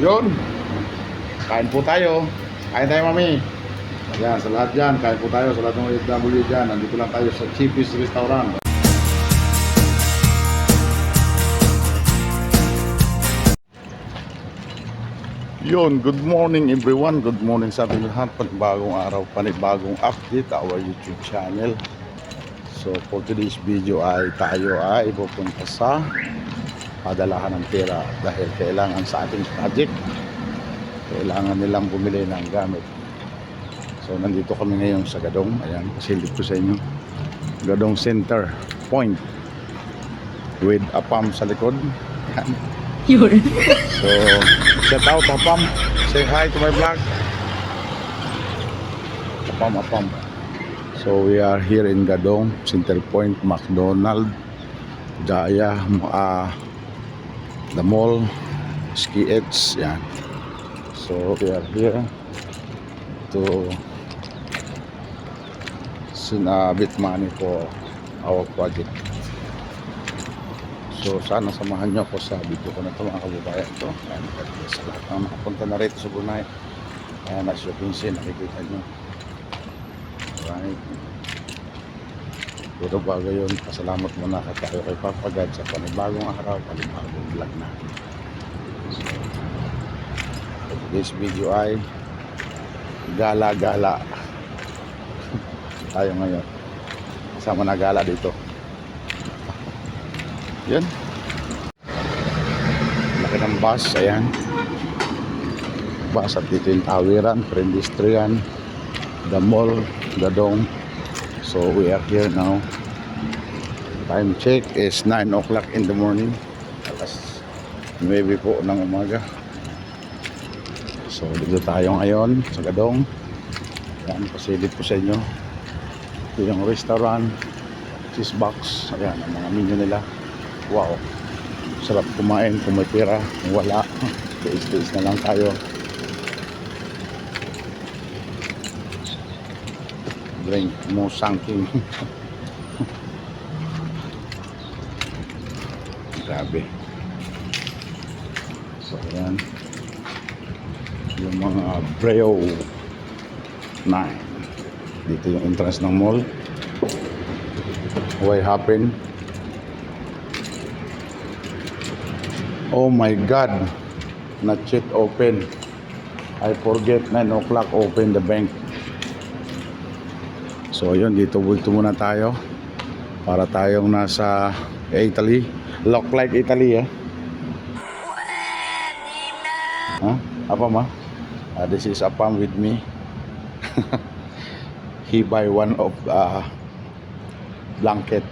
Yun, kain po tayo. Kain tayo, mami. Ayan, sa lahat dyan, kain po tayo. Sa lahat ng OFW dyan, nandito lang tayo sa Cheapest Restaurant. Yun, good morning everyone. Good morning sa ating lahat. Panibagong araw, panibagong update our YouTube channel. So for today's video ay tayo ay pupunta sa padalahan ng pera dahil kailangan sa ating project. Kailangan nilang bumili ng gamit. So nandito kami ngayon sa Gadong. Ayan, pasilip ko sa inyo. Gadong Center Point with a pump sa likod. Ayan. Yun. So, shout out Apam. Say hi to my vlog. Apam. So, we are here in Gadong, Center Point, McDonald, Jaya, the mall, Ski Edge. Yan. So, we are here to bit money for our project. So sana samahan nyo ako sa video ko na ito mga kababayan ito. Ayan, sa lahat na nakapunta na rito sa Brunei. Ayan, as you can see, nakikita nyo. Right. Pero bago yun, pasalamat muna tayo kay Papa God sa panibagong araw, panibagong vlog natin. So, today's video ay gala-gala. Tayo ngayon. Kasama na gala dito. Yan. Laki ng bus. Ayan. Bus at dito yung Tawiran, Pedestrian, the mall, Gadong. So we are here now. Time check is 9 o'clock in the morning. Alas 9 po ng umaga. So dito tayo ngayon sa Gadong. Ayan, pasilip ko sa inyo. Ito yung restaurant, cheese box. Ayan, ang mga menu nila. Wow, sarap kumain kung may pera. Kung wala, days na lang tayo. Drink mo sangking. Grabe. So yan, yung mga Breo 9. Dito yung entrance ng mall. What happened? Oh my God, not yet open. I forget 9 o'clock open the bank. So yun, dito bulto muna tayo para tayong nasa Italy. Look like Italy, eh. Huh? Apam, ha? This is Apam with me. He buy one of blanket.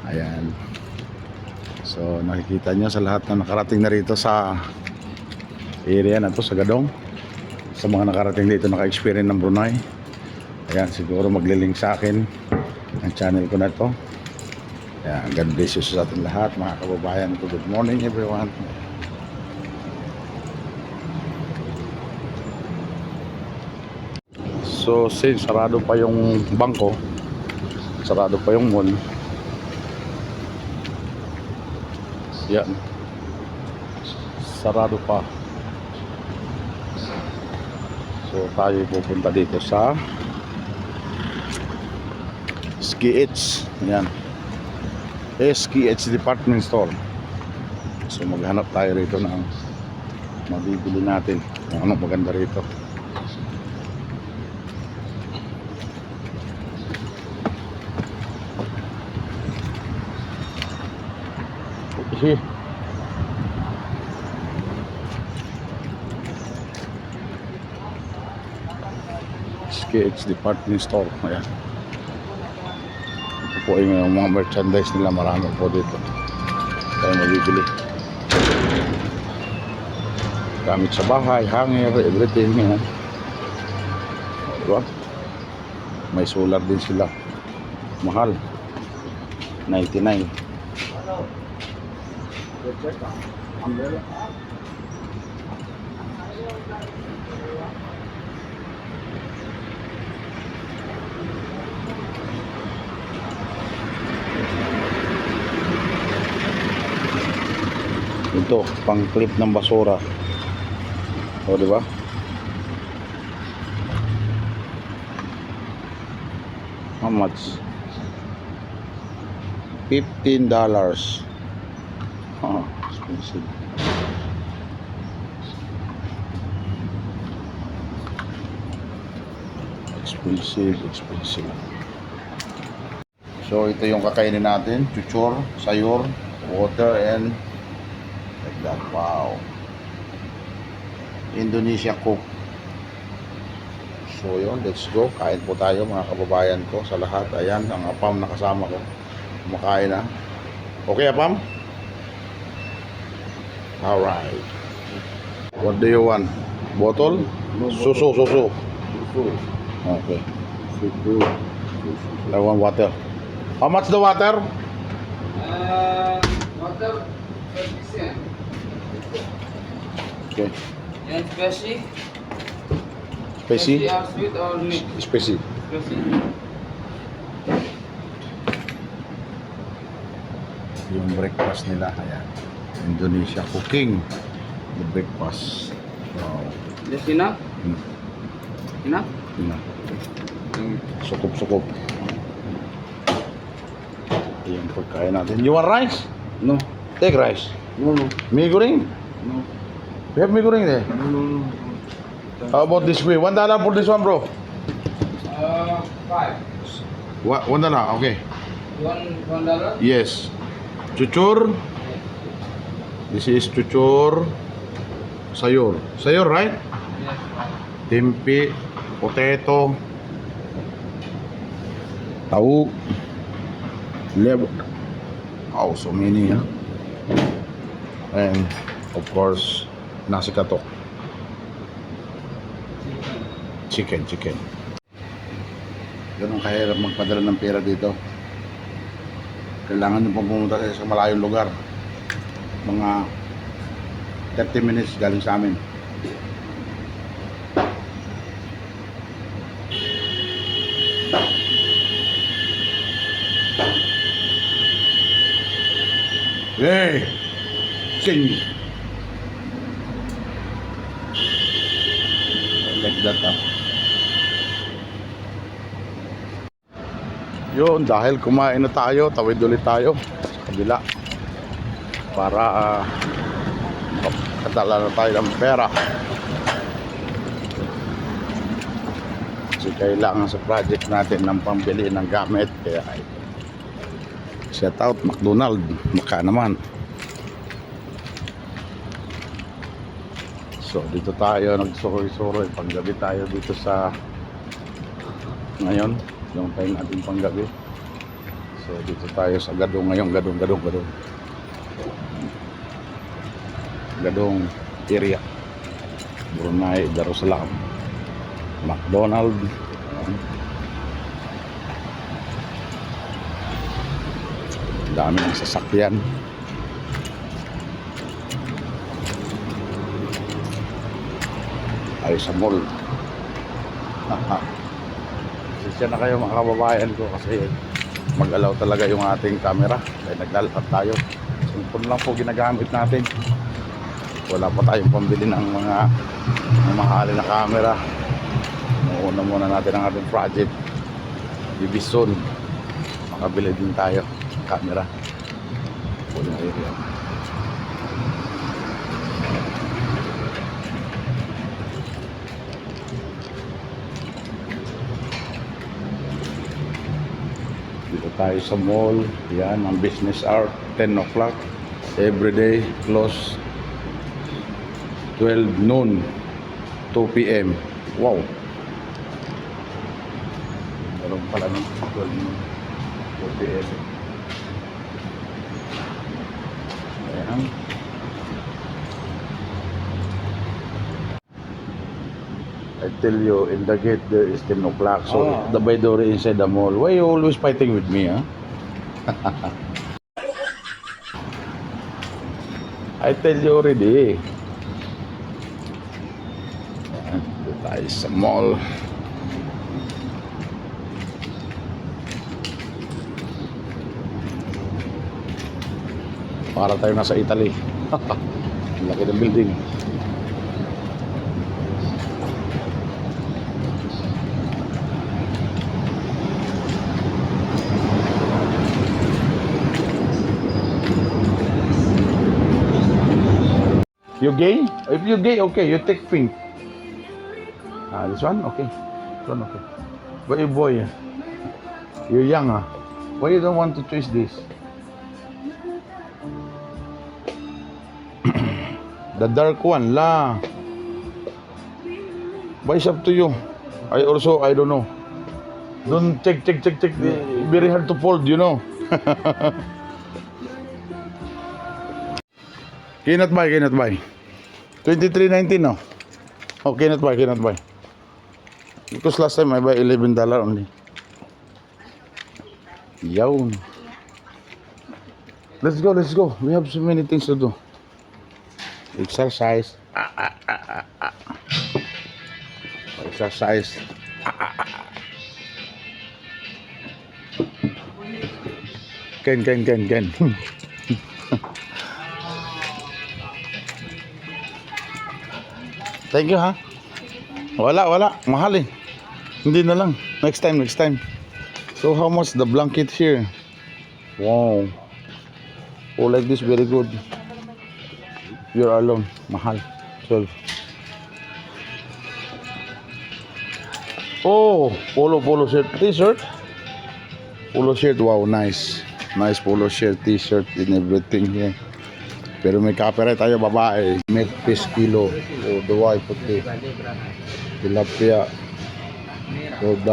Ayan. So nakikita nyo sa lahat na nakarating na rito sa area na to sa Gadong. Sa mga nakarating dito naka-experience ng Brunei. Ayan, siguro maglilink sa akin ang channel ko na to. Ayan, God bless you sa ating lahat mga kababayan ko. Good morning everyone. So since sarado pa yung bangko, sarado pa yung mall. Yan, sarado pa. So tayo pupunta dito sa Ski Edge. Yan, Ski Edge Department Store. So maghanap tayo rito ng mabibili natin kung anong maganda rito. Okay. Ski Edge Department Store. Ayan. Ito po yung mga merchandise nila. Marami po dito tayo mabibili. Gamit sa bahay, hanger, everything. Ayan. Diba? May solar din sila. Mahal. 99. Ito, pang clip ng basura. O, di ba? How much? $15. Oh, expensive. Expensive. So ito yung kakainin natin, chuchor, sayur, water, and like that. Wow. Indonesia cook. So yun, let's go. Kain po tayo mga kababayan ko sa lahat. Ayan, ang apam na kasama ko. Kumakain na. Okay, apam? Alright. What do you want? Bottle? Susu. Okay. I want water. How much the water? Water 30 cents. Okay. And spicy? Spicy? Or sweet or mixed? Spicy. Spicy. Yung breakfast nila, ayan. Indonesia cooking. The breakfast. Wow. This enough? Hmm. Enough? Sukup. Yung pagkain natin. You want rice? No. Take rice. No. Mie goreng? No. We have mie goreng there. No. How about this way? $1 for this one, bro. 5. $1, okay. $1. Yes. Chuchur. This is chuchur. Sayur. Sayur, right? Yes. Tempe. Potato. Tahu. Oh, so many, huh? And of course, nasi katok. Chicken. Ganun kahirap magpadala ng pera dito. Kailangan nyo pang pumunta sa malayong lugar. Mga 30 minutes galing sa amin. Hey! Sing! Like that, ah. Yun, dahil kumain na tayo, tawid ulit tayo sa kabila para katala na tayo ng pera. Kasi kailangan sa project natin ng pambili ng gamit, kaya shout out McDonald, maka naman. So dito tayo nagsuroy-suroy, panggabi tayo dito sa ngayon, yung time natin panggabi. So dito tayo sa Gadong ngayon, Gadong area, Brunei Darussalam, McDonald. Dami ng sasakyan. Ay sa mall. Sisya na kayo mga kababayan ko kasi mag-alaw talaga yung ating camera. Kaya naglalakad tayo. Cellphone lang po ginagamit natin. Wala pa tayong pambili ng mga mamahalin na camera. Muna muna natin ang ating project. Bibison. Makabili din tayo camera. Pwede na area. Dito tayo sa mall. Yan, ang business hour 10 o'clock. Every day close 12 noon 2 p.m. Wow. Meron pala ng 12 noon 2 p.m. Ayan. I tell you, in the gate there is 10 o'clock. So, the by door inside the mall. Why you always fighting with me, huh? I tell you already. Ayan, dito tayo sa mall. Para tayo nasa Italy. Laki ng building. You gay? If you gay, okay, you take pink. This one? Okay. This one, okay. But you boy, you're young, ah. Why you don't want to choose this? The dark one, la. But it's up to you. I don't know. Don't check. Very hard to fold, you know. Cannot buy. 23.19 now. Oh, cannot buy. Because last time I buy $11 only. Yawn. Let's go. We have so many things to do. Exercise. Exercise. Ken. Thank you, ha? Wala. Mahal eh. Hindi na lang. Next time. So how much the blanket here? Wow. Oh, like this, very good. You're alone. Mahal. 12. Oh, polo shirt, t-shirt. Polo shirt, wow, nice. Nice polo shirt, t-shirt, and everything here. Pero may copyright tayo, babae. Milk fish kilo. O, duway, puti. Tilapia. $4.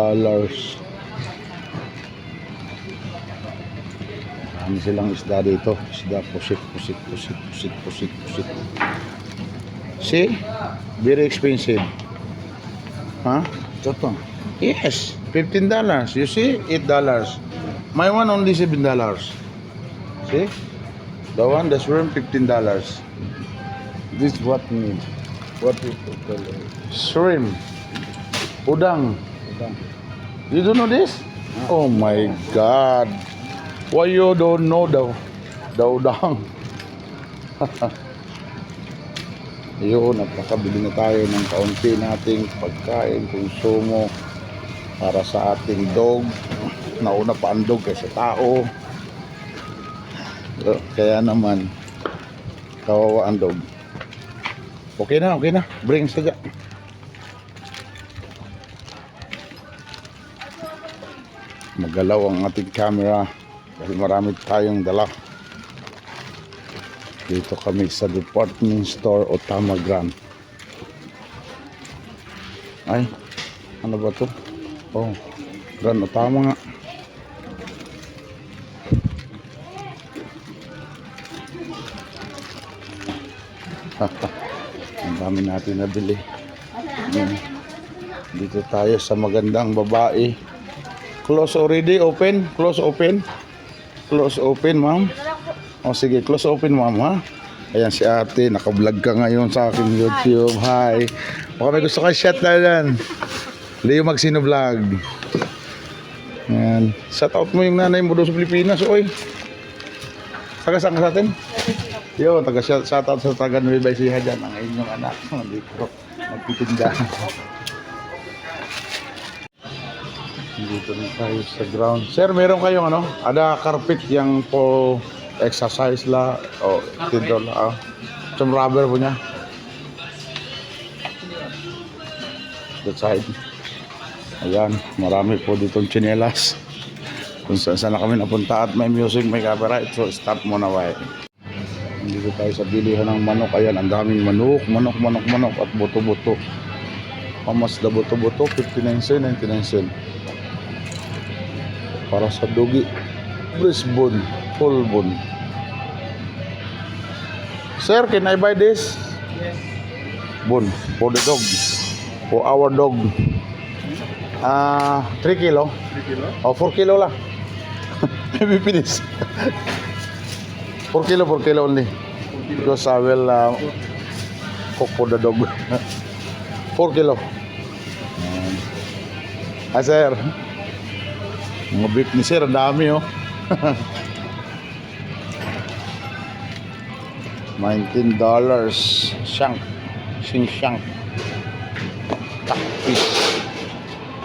Marami silang isda dito. Isda, pusit. See? Very expensive. Huh? Ito. Yes, $15. You see? $8. My one only $7. See? The one, the shrimp, $15. This what mean? What is it? Shrimp. Udang. You don't know this? Oh my God. Why you don't know the udang? Yun, napakabili na tayo ng kaunti nating pagkain, konsumo para sa ating dog. Nauna pa ang dog kaysa tao. Kaya naman, kawawa ang dog. Okay na. Bring sadya. Magalaw ang ating camera dahil marami tayong dala. Dito kami sa department store Otama Grand. Ay, ano ba to? Oh, Grand Otama nga. Ang dami natin nabili. Dito tayo sa magandang babae. Close already, open. Close open, ma'am. O sige, close open, ma'am, ha. Ayan si ate, naka-vlog ka ngayon sa aking YouTube. Hi. Baka may gusto ka shot na yan. Leo Magsino Vlog. Ayan. Shout out mo yung nanay mo doon sa Pilipinas, oy. Taga-saan ka sa atin? Yo, shout out sa taga Nueva Ecija dyan, ang inyong anak. Dito, nagtitinda. Dito na tayo sa ground. Sir, meron kayong ano? Ada carpet yang po exercise la o $10 la. Some rubber po niya. That side. Ayan, marami po ditong tsinelas. Kung saan na kami napunta at may music, may copyright. So, stop muna ba. Dito tayo sa bilihan ng manok. Ayan, ang daming manok at buto-buto. Pamas da buto-buto, 59 cent, 99 cent. Para sa dogi. Breast bone, full bone. Sir, can I buy this? Yes. Bone for the dog. For our dog. 3 kilo. 3 kilo? Oh, 4 kilo lang. Maybe finish. 4 kilo only. Because I will cook for the dog. 4 kilo. Sir. Mga beef ni sir, ang dami oh. $19. Shank. Shank. Fish.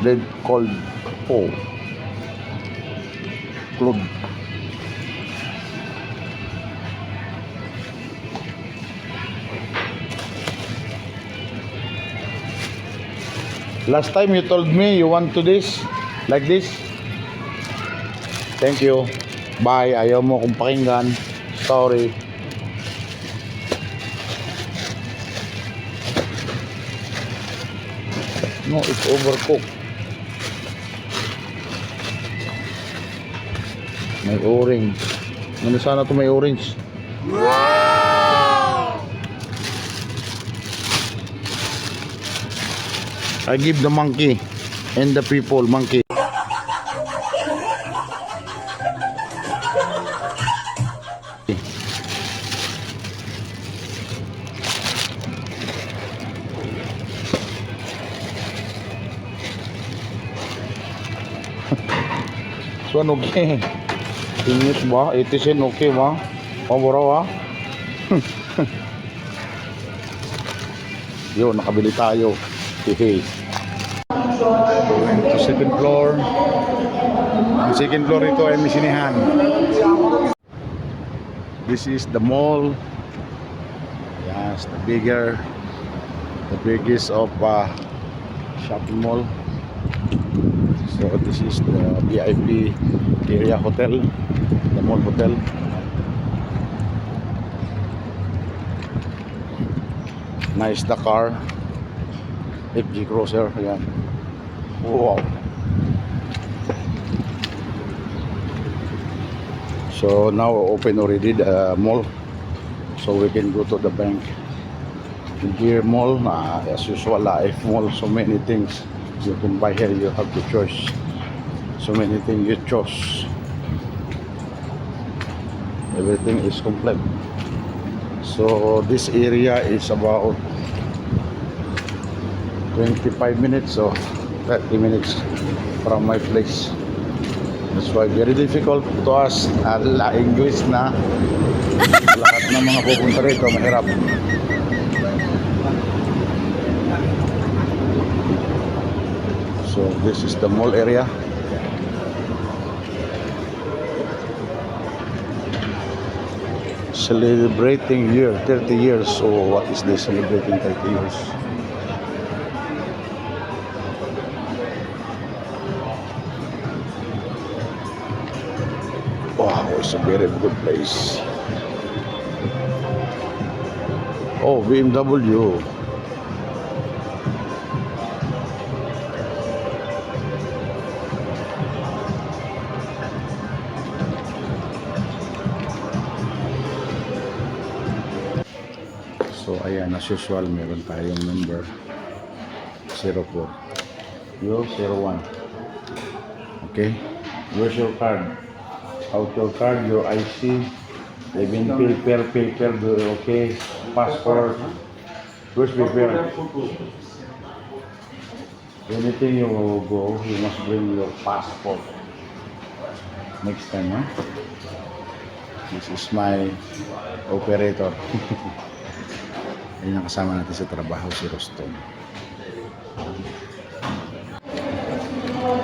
Red cold po. Club. Last time you told me you want to this, like this. Thank you. Bye. Ayaw mo kong pakinggan. Sorry. No, it's overcooked. May orange. Ano sana to may orange? I give the monkey and the people monkey. So ano okay? Tingit ba? 80 cent okay ba? Pabora ba? Yun, nakabili tayo. Hehe. Going to second floor. Ang second floor ito ay misinihan. This is the mall. Yes, the biggest of shopping mall. So this is the VIP area hotel, the mall hotel. Nice the car. FG Cruiser, ayan. Wow. So now open already the mall, so we can go to the bank. In here mall, as usual, F mall, so many things you can buy here. You have to choose. So many things you choose. Everything is complete. So this area is about 25 minutes or 30 minutes from my place. That's why very difficult to us. Ala English na. Lahat ng mga pupunta rito mahirap. So this is the mall area. Celebrating year 30 years. So what is this celebrating 30 years? Wow, it's a very good place. Oh, BMW. So ayan, as usual, meron tayong number 04. Yo, 01. Okay, where's your card? Out your card, your IC, even paper, okay, passport. Where's paper? Anything you go, you must bring your passport. Next time, huh? This is my operator. Ayun ang kasama natin sa trabaho, si Roston.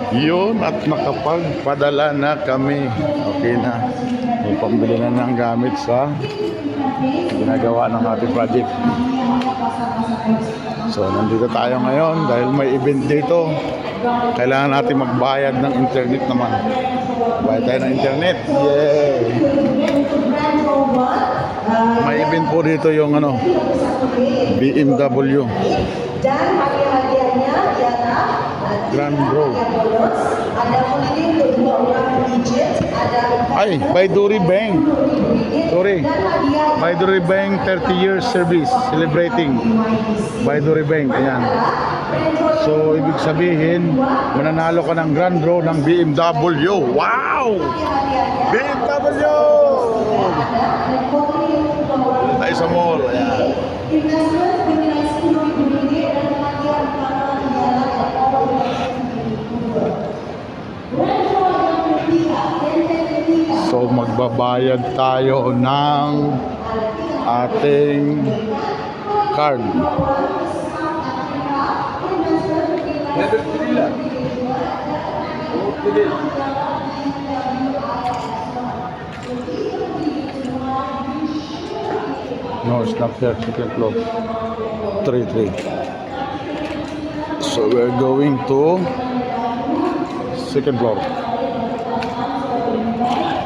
Yun, at nakapagpadala na kami. Okay na. May pambili na ng gamit sa ginagawa ng ating project. So, nandito tayo ngayon dahil may event dito. Kailangan natin magbayad ng internet naman. Bayad tayo ng internet. Yay! May event po dito yung BMW. Dan hadiah-hadiahnya ialah Grand Road. ada mengirim kedua orang digit, ada Ay, Baiduri Bank. Sorry. Baiduri Bank 30 years service celebrating. Baiduri Bank. Ayan. So, ibig sabihin, mananalo ka ng Grand Road ng BMW. Wow! BMW! Tayo sa mall. Ayan. So magbabayad tayo ng ating card. No, it's not there. Second floor. 3-3. So we're going to second floor.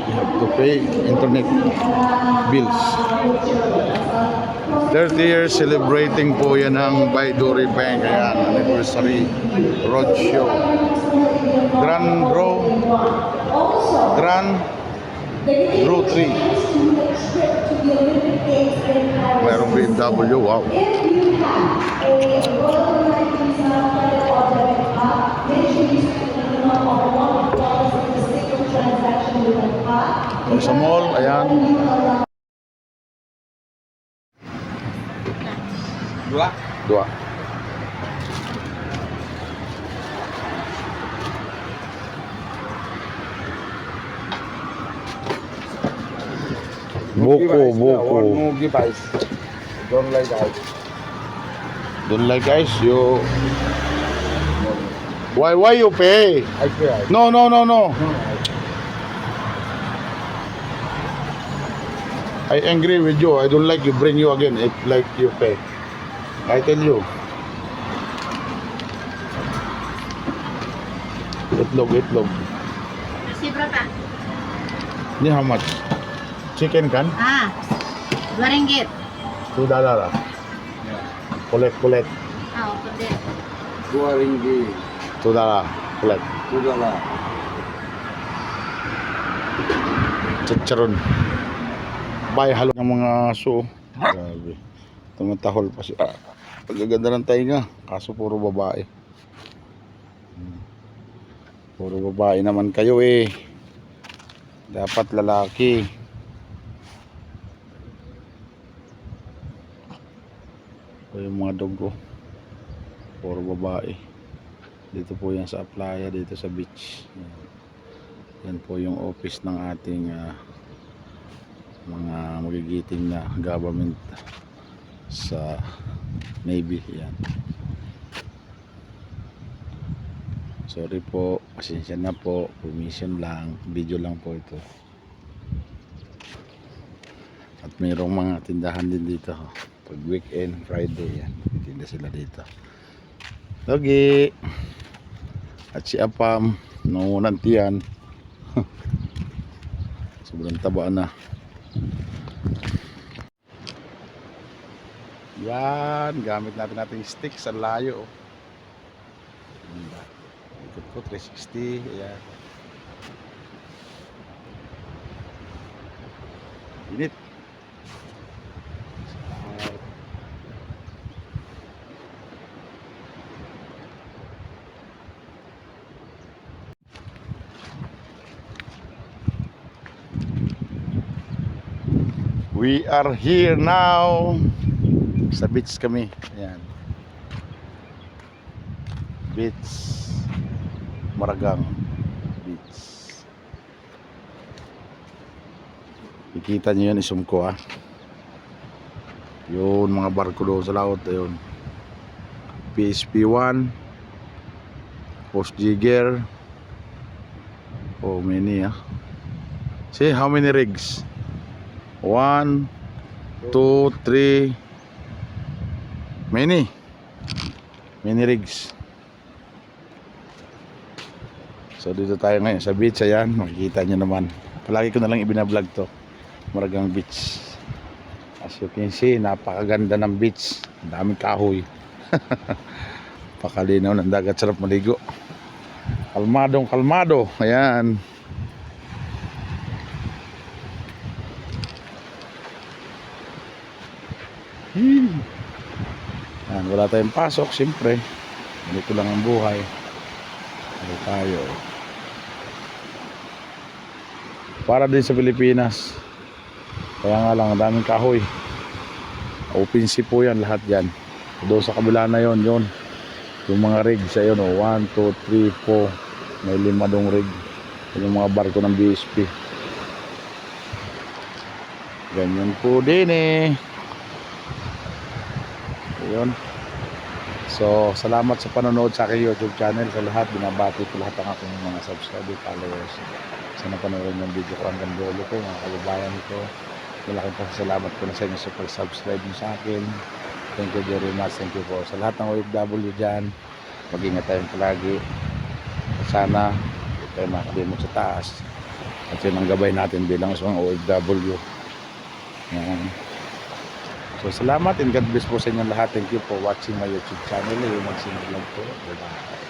You have to pay internet bills. 30 years celebrating po yan ng Baiduri Bank. Ayan, anniversary roadshow. Grand Draw 3. Mayroong BMW, wow. Sa mall, ayan. Dua. Dua. Buko. Mugi guys. Don't like that. Don't like guys, you. Why you pay? I pay. No. I agree with you. I don't like you bring you again if like you pay. I tell you. Itlog. Sibra pa. Ni how much? Chicken kan? Dua ringgit. $2. Kulit. Pwede. $2. Kulit. $2. Chicharon. Bay halo ng mga aso. Grabe. Tumatahol pa siya. Pagaganda ng tainga. Kaso puro babae. Puro babae naman kayo eh. Dapat lalaki. O yung mga dogo. Puro babae. Dito po yan sa playa, dito sa beach. Yan po yung office ng ating mga magigiting na government sa Navy. Yan. Sorry po, pasensya na po, permission lang, video lang po ito. At mayroong mga tindahan din dito pag weekend, Friday, yan, tinda sila dito. Lagi at si Apam nangunantian. Sobrang taba na. Yan, gamit natin stick sa layo. Ikot ko 360. Ayan. Init. We are here now. Sa beach kami. Ayan. Beach Maragang Beach. Ikita nyo yun, isum ko yun, mga barko doon sa laot. Ayun, PSP1, Post Jigger. Oh, many See, how many rigs? 1, 2, 3. Many rigs. So dito tayo ngayon sa beach. Ayan, makikita nyo naman. Palagi ko na lang ibinablog to, Maragang Beach. As you can see, napakaganda ng beach. Ang daming kahoy. Pakalinaw ng dagat, sarap maligo. Kalmado. Ayan. Ayan, wala tayong pasok, siyempre. Dito lang ang buhay. Dito tayo. Para din sa Pilipinas. Kaya nga lang, ang daming kahoy. Open sea po yan, lahat yan. Doon sa kabila na yon. Yung mga rigs, ayun 1, 2, 3, 4. May 5 dong rig. Yung mga barko ng BSP. Ganyan po din Ayun. So, salamat sa panonood sa aking YouTube channel. Sa lahat, binabati ko lahat ang aking mga subscriber, followers. Sana panoorin yung video ko hanggang dulo ko, mga kababayan ko. Malaking pasalamat ko na sa inyo sa pag-subscribe nyo sa akin. Thank you very much. Thank you po sa lahat ng OFW dyan. mag-ingat tayong palagi. Sana hindi tayo makalimot sa taas. At yun ang gabay natin bilang isang OFW. Yan. So salamat and God bless po sa inyo lahat. Thank you for watching my YouTube channel. Yung magsimula po. Bye-bye.